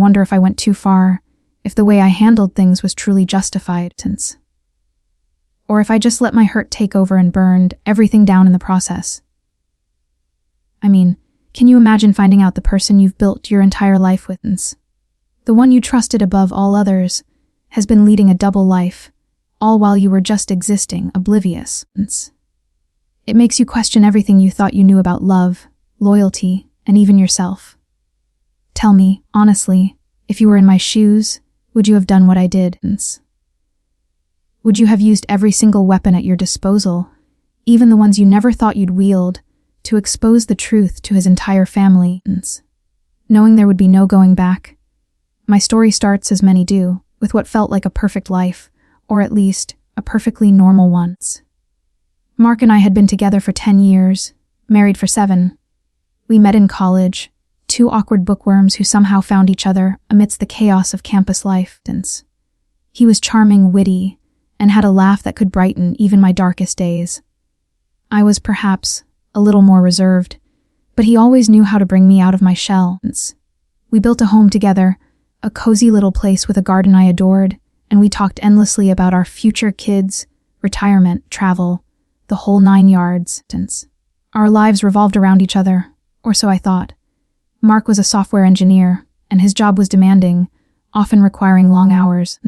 wonder if I went too far, if the way I handled things was truly justified, or if I just let my hurt take over and burned everything down in the process. I mean, can you imagine finding out the person you've built your entire life with, the one you trusted above all others, has been leading a double life, all while you were just existing, oblivious? It makes you question everything you thought you knew about love, loyalty, and even yourself. Tell me, honestly, if you were in my shoes, would you have done what I did? Would you have used every single weapon at your disposal, even the ones you never thought you'd wield, to expose the truth to his entire family, knowing there would be no going back? My story starts, as many do, with what felt like a perfect life, or at least a perfectly normal one. Mark and I had been together for 10 years, married for 7. We met in college, 2 awkward bookworms who somehow found each other amidst the chaos of campus life. He was charming, witty, and had a laugh that could brighten even my darkest days. I was perhaps a little more reserved, but he always knew how to bring me out of my shell. We built a home together, a cozy little place with a garden I adored, and we talked endlessly about our future kids, retirement, travel, the whole 9 yards. Our lives revolved around each other, or so I thought. Mark was a software engineer, and his job was demanding, often requiring long hours.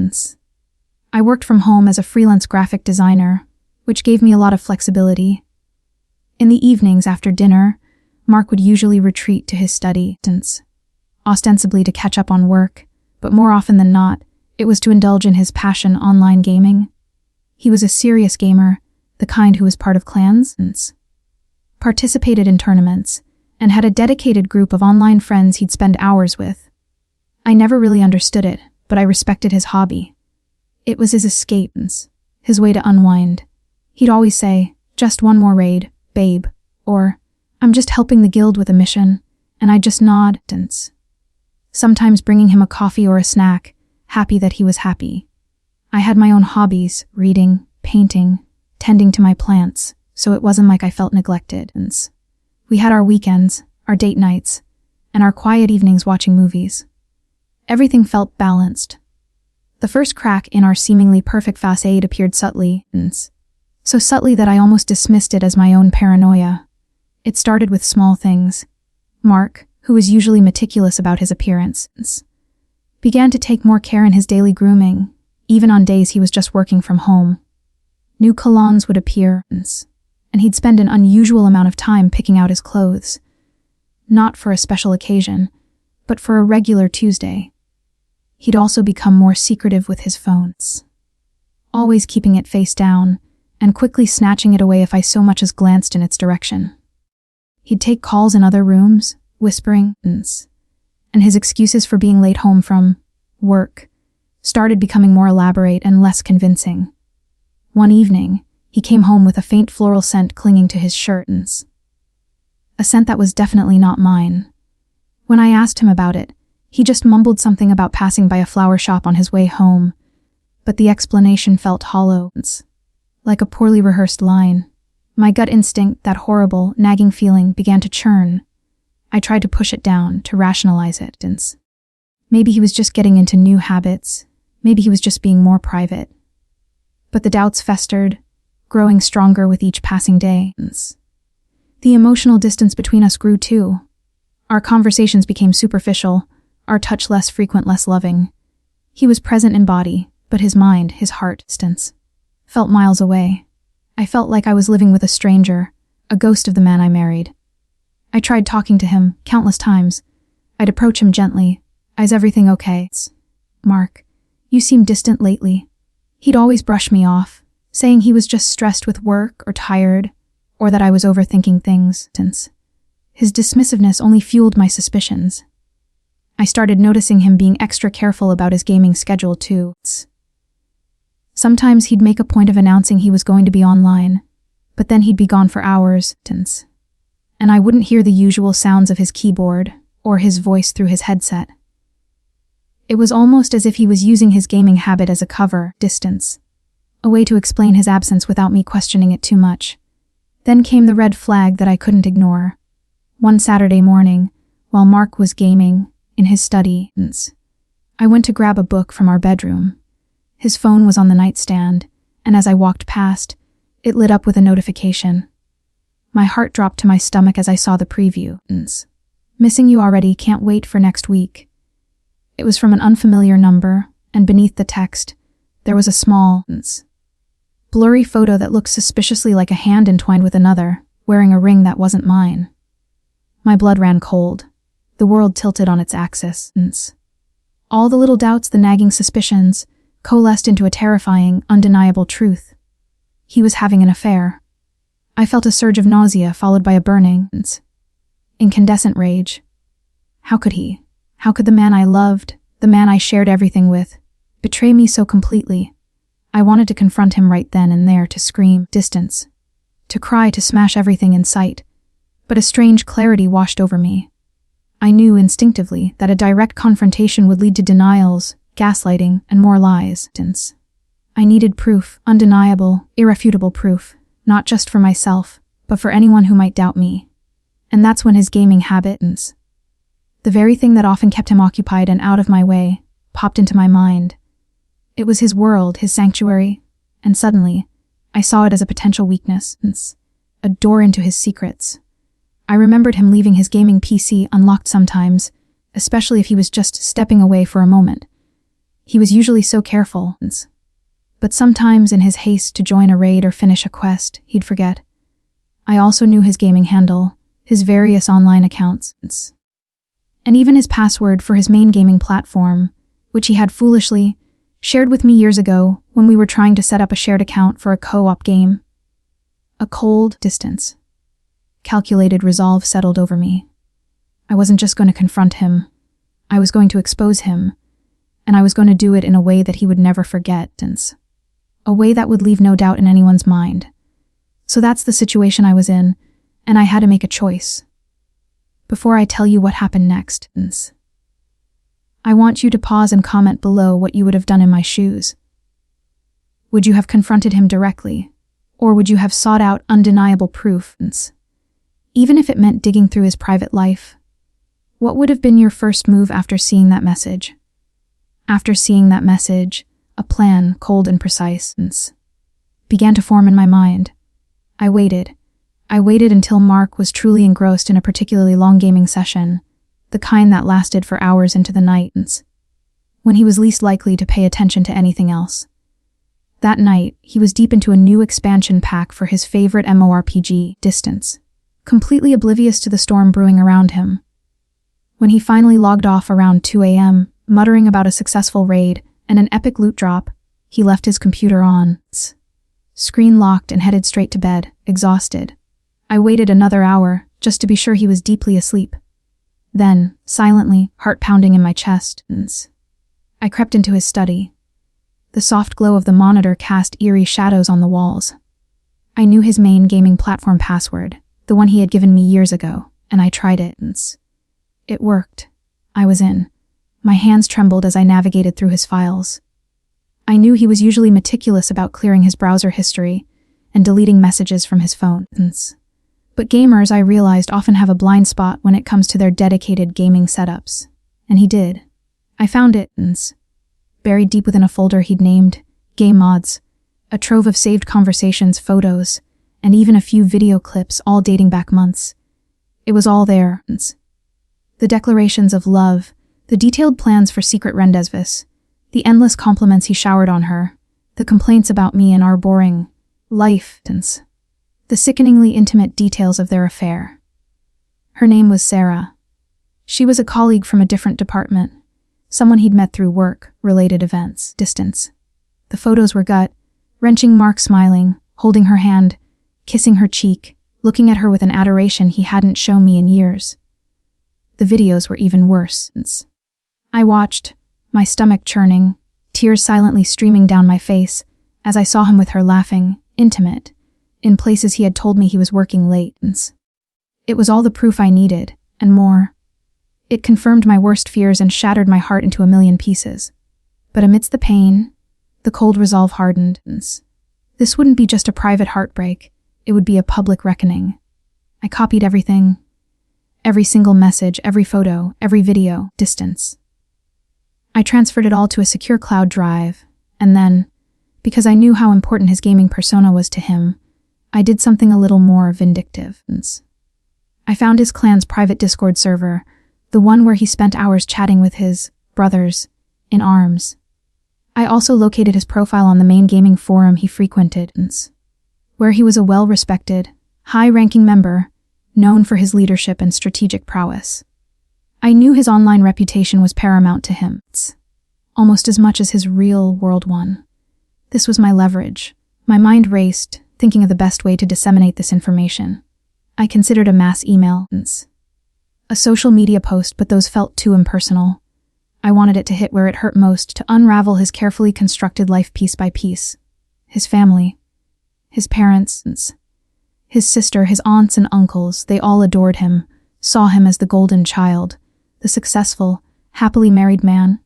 I worked from home as a freelance graphic designer, which gave me a lot of flexibility. In the evenings after dinner, Mark would usually retreat to his study, ostensibly to catch up on work, but more often than not, it was to indulge in his passion, online gaming. He was a serious gamer, the kind who was part of clans, participated in tournaments, and had a dedicated group of online friends he'd spend hours with. I never really understood it, but I respected his hobby. It was his escape, his way to unwind. He'd always say, "Just one more raid, babe," or "I'm just helping the guild with a mission," and I'd just nod, sometimes bringing him a coffee or a snack, happy that he was happy. I had my own hobbies, reading, painting, tending to my plants, so it wasn't like I felt neglected. We had our weekends, our date nights, and our quiet evenings watching movies. Everything felt balanced. The first crack in our seemingly perfect facade appeared subtly, so subtly that I almost dismissed it as my own paranoia. It started with small things. Mark, who was usually meticulous about his appearance, began to take more care in his daily grooming, even on days he was just working from home. New colognes would appear, and he'd spend an unusual amount of time picking out his clothes. Not for a special occasion, but for a regular Tuesday. He'd also become more secretive with his phones, always keeping it face down, and quickly snatching it away if I so much as glanced in its direction. He'd take calls in other rooms, whispering, and his excuses for being late home from work started becoming more elaborate and less convincing. One evening, he came home with a faint floral scent clinging to his shirt, a scent that was definitely not mine. When I asked him about it, he just mumbled something about passing by a flower shop on his way home, but the explanation felt hollow, like a poorly rehearsed line. My gut instinct, that horrible, nagging feeling, began to churn. I tried to push it down, to rationalize it. Maybe he was just getting into new habits. Maybe he was just being more private. But the doubts festered, growing stronger with each passing day. The emotional distance between us grew too. Our conversations became superficial, our touch less frequent, less loving. He was present in body, but his mind, his heart, felt miles away. I felt like I was living with a stranger, a ghost of the man I married. I tried talking to him countless times. I'd approach him gently. "Is everything okay? Mark, you seem distant lately." He'd always brush me off, saying he was just stressed with work or tired, or that I was overthinking things. His dismissiveness only fueled my suspicions. I started noticing him being extra careful about his gaming schedule too. Sometimes he'd make a point of announcing he was going to be online, but then he'd be gone for hours, and I wouldn't hear the usual sounds of his keyboard or his voice through his headset. It was almost as if he was using his gaming habit as a cover, distance, a way to explain his absence without me questioning it too much. Then came the red flag that I couldn't ignore. One Saturday morning, while Mark was gaming in his study, I went to grab a book from our bedroom. His phone was on the nightstand, and as I walked past, it lit up with a notification. My heart dropped to my stomach as I saw the preview. Missing you already, can't wait for next week. It was from an unfamiliar number, and beneath the text, there was a small, blurry photo that looked suspiciously like a hand entwined with another, wearing a ring that wasn't mine. My blood ran cold. The world tilted on its axis. All the little doubts, the nagging suspicions, coalesced into a terrifying, undeniable truth. He was having an affair. I felt a surge of nausea followed by a burning, incandescent rage. How could he? How could the man I loved, the man I shared everything with, betray me so completely? I wanted to confront him right then and there, to scream, distance, to cry, to smash everything in sight. But a strange clarity washed over me. I knew instinctively that a direct confrontation would lead to denials, gaslighting, and more lies. I needed proof, undeniable, irrefutable proof, not just for myself, but for anyone who might doubt me. And that's when his gaming habits, the very thing that often kept him occupied and out of my way, popped into my mind. It was his world, his sanctuary, and suddenly, I saw it as a potential weakness, a door into his secrets. I remembered him leaving his gaming PC unlocked sometimes, especially if he was just stepping away for a moment. He was usually so careful, but sometimes in his haste to join a raid or finish a quest, he'd forget. I also knew his gaming handle, his various online accounts, and even his password for his main gaming platform, which he had foolishly shared with me years ago when we were trying to set up a shared account for a co-op game. A cold, distance, calculated resolve settled over me. I wasn't just going to confront him. I was going to expose him, and I was going to do it in a way that he would never forget, a way that would leave no doubt in anyone's mind. So that's the situation I was in, and I had to make a choice. Before I tell you what happened next, I want you to pause and comment below what you would have done in my shoes. Would you have confronted him directly, or would you have sought out undeniable proof, even if it meant digging through his private life? What would have been your first move after seeing that message? After seeing that message, a plan, cold and precise, began to form in my mind. I waited until Mark was truly engrossed in a particularly long gaming session, the kind that lasted for hours into the night, when he was least likely to pay attention to anything else. That night, he was deep into a new expansion pack for his favorite MMORPG, Distance, completely oblivious to the storm brewing around him. When he finally logged off around 2 a.m., muttering about a successful raid and an epic loot drop, he left his computer on, screen locked, and headed straight to bed, exhausted. I waited another hour, just to be sure he was deeply asleep. Then, silently, heart pounding in my chest, I crept into his study. The soft glow of the monitor cast eerie shadows on the walls. I knew his main gaming platform password, the one he had given me years ago, and I tried it. It worked. I was in. My hands trembled as I navigated through his files. I knew he was usually meticulous about clearing his browser history and deleting messages from his phone. But gamers, I realized, often have a blind spot when it comes to their dedicated gaming setups. And he did. I found it, buried deep within a folder he'd named Game Mods, a trove of saved conversations, photos, and even a few video clips, all dating back months. It was all there. The declarations of love, the detailed plans for secret rendezvous, the endless compliments he showered on her, the complaints about me and our boring life, the sickeningly intimate details of their affair. Her name was Sarah. She was a colleague from a different department, someone he'd met through work-related events, Distance. The photos were gut-wrenching. Mark smiling, holding her hand, kissing her cheek, looking at her with an adoration he hadn't shown me in years. The videos were even worse. I watched, my stomach churning, tears silently streaming down my face, as I saw him with her laughing, intimate, in places he had told me he was working late. It was all the proof I needed, and more. It confirmed my worst fears and shattered my heart into a million pieces. But amidst the pain, the cold resolve hardened. This wouldn't be just a private heartbreak, it would be a public reckoning. I copied everything. Every single message, every photo, every video, Distance. I transferred it all to a secure cloud drive, and then, because I knew how important his gaming persona was to him, I did something a little more vindictive. I found his clan's private Discord server, the one where he spent hours chatting with his brothers in arms. I also located his profile on the main gaming forum he frequented, where he was a well-respected, high-ranking member, known for his leadership and strategic prowess. I knew his online reputation was paramount to him, almost as much as his real-world one. This was my leverage. My mind raced, thinking of the best way to disseminate this information. I considered a mass email, a social media post, but those felt too impersonal. I wanted it to hit where it hurt most, to unravel his carefully constructed life piece by piece. His family, his parents, his sister, his aunts and uncles, they all adored him, saw him as the golden child, the successful, happily married man.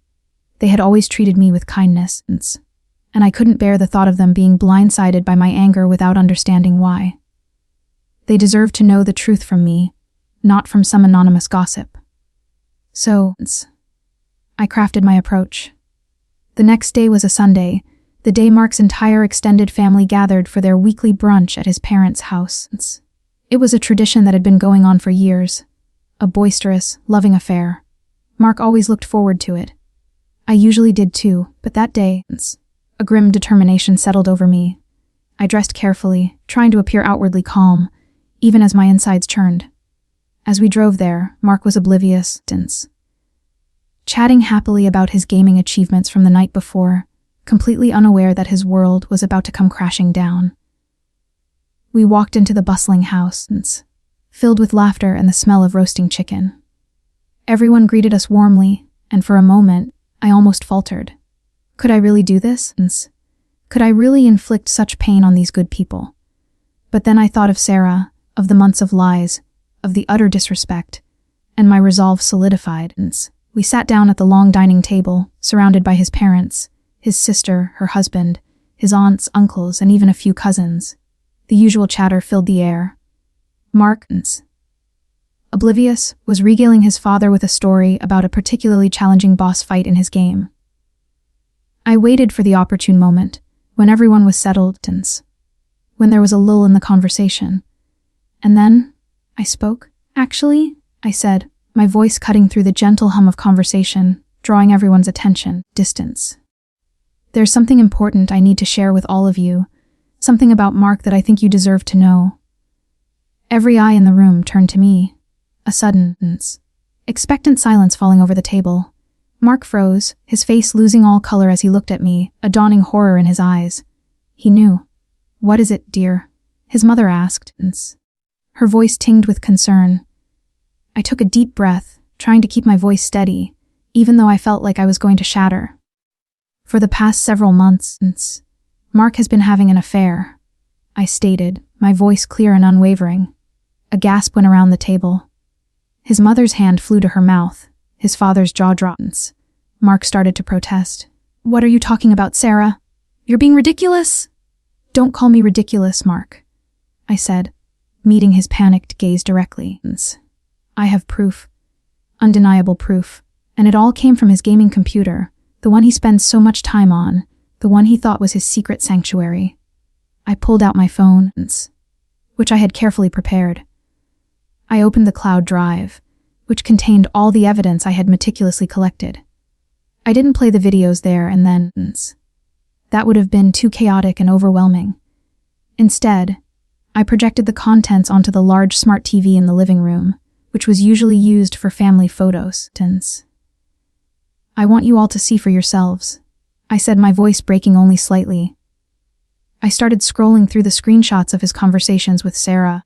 They had always treated me with kindness, and I couldn't bear the thought of them being blindsided by my anger without understanding why. They deserved to know the truth from me, not from some anonymous gossip. So, I crafted my approach. The next day was a Sunday, the day Mark's entire extended family gathered for their weekly brunch at his parents' house. It was a tradition that had been going on for years, a boisterous, loving affair. Mark always looked forward to it. I usually did too, but that day, a grim determination settled over me. I dressed carefully, trying to appear outwardly calm, even as my insides churned. As we drove there, Mark was oblivious, chatting happily about his gaming achievements from the night before, completely unaware that his world was about to come crashing down. We walked into the bustling house, filled with laughter and the smell of roasting chicken. Everyone greeted us warmly, and for a moment, I almost faltered. Could I really do this? Could I really inflict such pain on these good people? But then I thought of Sarah, of the months of lies, of the utter disrespect, and my resolve solidified. We sat down at the long dining table, surrounded by his parents, his sister, her husband, his aunts, uncles, and even a few cousins. The usual chatter filled the air. Mark, oblivious, was regaling his father with a story about a particularly challenging boss fight in his game. I waited for the opportune moment, when everyone was settled, when there was a lull in the conversation. And then, I spoke. Actually, I said, my voice cutting through the gentle hum of conversation, drawing everyone's attention, distance. There's something important I need to share with all of you, something about Mark that I think you deserve to know. Every eye in the room turned to me. A sudden, expectant silence falling over the table. Mark froze, his face losing all color as he looked at me, a dawning horror in his eyes. He knew. "What is it, dear?" his mother asked, her voice tinged with concern. I took a deep breath, trying to keep my voice steady, even though I felt like I was going to shatter. For the past several months, Mark has been having an affair, I stated, my voice clear and unwavering. A gasp went around the table. His mother's hand flew to her mouth, his father's jaw dropped. Mark started to protest. "What are you talking about, Sarah? You're being ridiculous?" "Don't call me ridiculous, Mark," I said, meeting his panicked gaze directly. "I have proof, undeniable proof, and it all came from his gaming computer, the one he spends so much time on, the one he thought was his secret sanctuary." I pulled out my phone, which I had carefully prepared. I opened the cloud drive, which contained all the evidence I had meticulously collected. I didn't play the videos there and then. That would have been too chaotic and overwhelming. Instead, I projected the contents onto the large smart TV in the living room, which was usually used for family photos. "I want you all to see for yourselves," I said, my voice breaking only slightly. I started scrolling through the screenshots of his conversations with Sarah,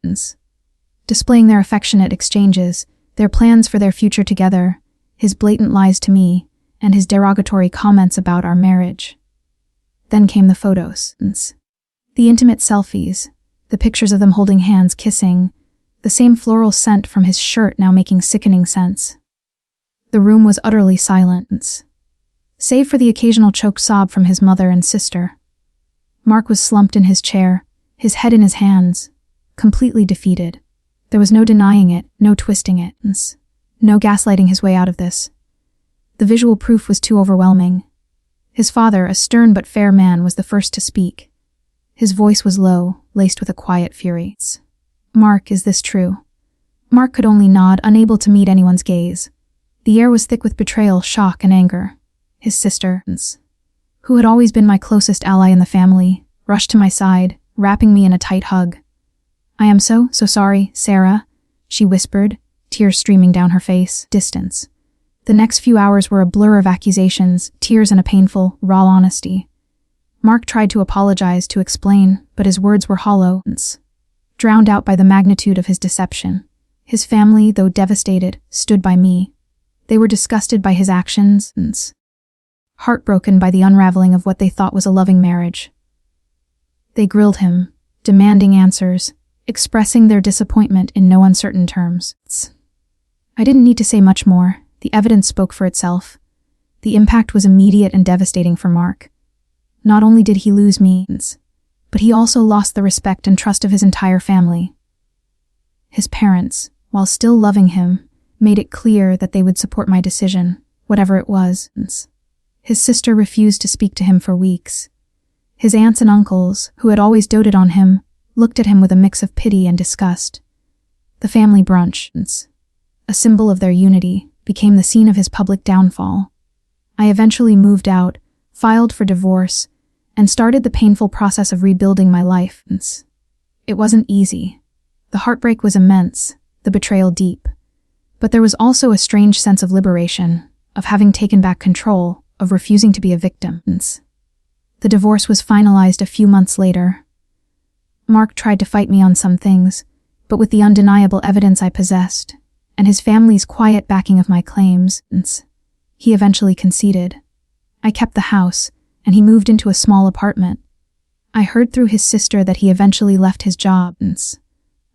displaying their affectionate exchanges, their plans for their future together, his blatant lies to me, and his derogatory comments about our marriage. Then came the photos. The intimate selfies, the pictures of them holding hands, kissing, the same floral scent from his shirt now making sickening sense. The room was utterly silent, save for the occasional choked sob from his mother and sister. Mark was slumped in his chair, his head in his hands, completely defeated. There was no denying it, no twisting it, no gaslighting his way out of this. The visual proof was too overwhelming. His father, a stern but fair man, was the first to speak. His voice was low, laced with a quiet fury. "Mark, is this true?" Mark could only nod, unable to meet anyone's gaze. The air was thick with betrayal, shock, and anger. His sister, who had always been my closest ally in the family, rushed to my side, wrapping me in a tight hug. "I am so sorry, Sarah," she whispered, tears streaming down her face. Distance. The next few hours were a blur of accusations, tears, and a painful, raw honesty. Mark tried to apologize, to explain, but his words were hollow, drowned out by the magnitude of his deception. His family, though devastated, stood by me. They were disgusted by his actions, heartbroken by the unraveling of what they thought was a loving marriage. They grilled him, demanding answers, expressing their disappointment in no uncertain terms. I didn't need to say much more. The evidence spoke for itself. The impact was immediate and devastating for Mark. Not only did he lose me, but he also lost the respect and trust of his entire family. His parents, while still loving him, made it clear that they would support my decision, whatever it was. His sister refused to speak to him for weeks. His aunts and uncles, who had always doted on him, looked at him with a mix of pity and disgust. The family brunch, a symbol of their unity, became the scene of his public downfall. I eventually moved out, filed for divorce, and started the painful process of rebuilding my life. It wasn't easy. The heartbreak was immense, the betrayal deep. But there was also a strange sense of liberation, of having taken back control, of refusing to be a victim. The divorce was finalized a few months later. Mark tried to fight me on some things, but with the undeniable evidence I possessed, and his family's quiet backing of my claims, he eventually conceded. I kept the house, and he moved into a small apartment. I heard through his sister that he eventually left his job,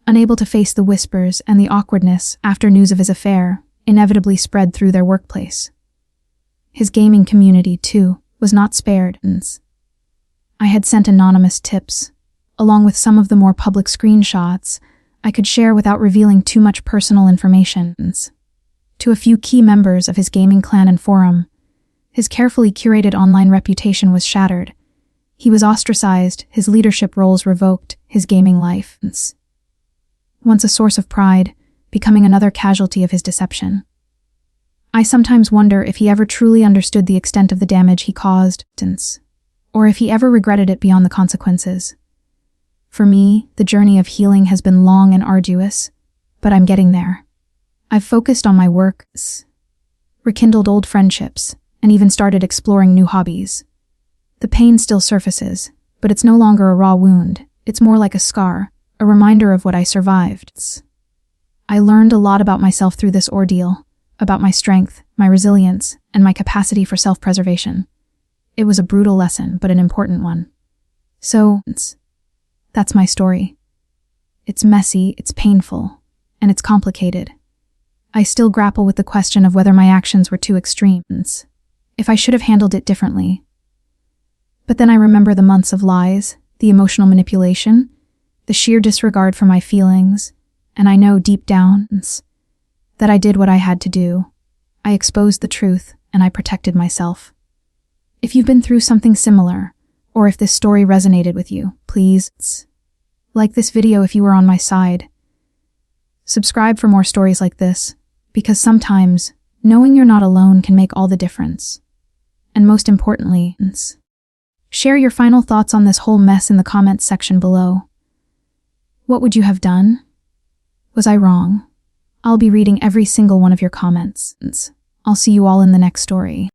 unable to face the whispers and the awkwardness after news of his affair inevitably spread through their workplace. His gaming community, too, was not spared. I had sent anonymous tips, along with some of the more public screenshots I could share without revealing too much personal information, to a few key members of his gaming clan and forum. His carefully curated online reputation was shattered. He was ostracized, his leadership roles revoked, his gaming life, once a source of pride, becoming another casualty of his deception. I sometimes wonder if he ever truly understood the extent of the damage he caused, or if he ever regretted it beyond the consequences. For me, the journey of healing has been long and arduous, but I'm getting there. I've focused on my work, rekindled old friendships, and even started exploring new hobbies. The pain still surfaces, but it's no longer a raw wound. It's more like a scar, a reminder of what I survived. I learned a lot about myself through this ordeal, about my strength, my resilience, and my capacity for self-preservation. It was a brutal lesson, but an important one. So, that's my story. It's messy, it's painful, and it's complicated. I still grapple with the question of whether my actions were too extreme, if I should have handled it differently. But then I remember the months of lies, the emotional manipulation, the sheer disregard for my feelings, and I know deep down that I did what I had to do. I exposed the truth, and I protected myself. If you've been through something similar, or if this story resonated with you, please like this video if you were on my side. Subscribe for more stories like this, because sometimes knowing you're not alone can make all the difference. And most importantly, share your final thoughts on this whole mess in the comments section below. What would you have done? Was I wrong? I'll be reading every single one of your comments. I'll see you all in the next story.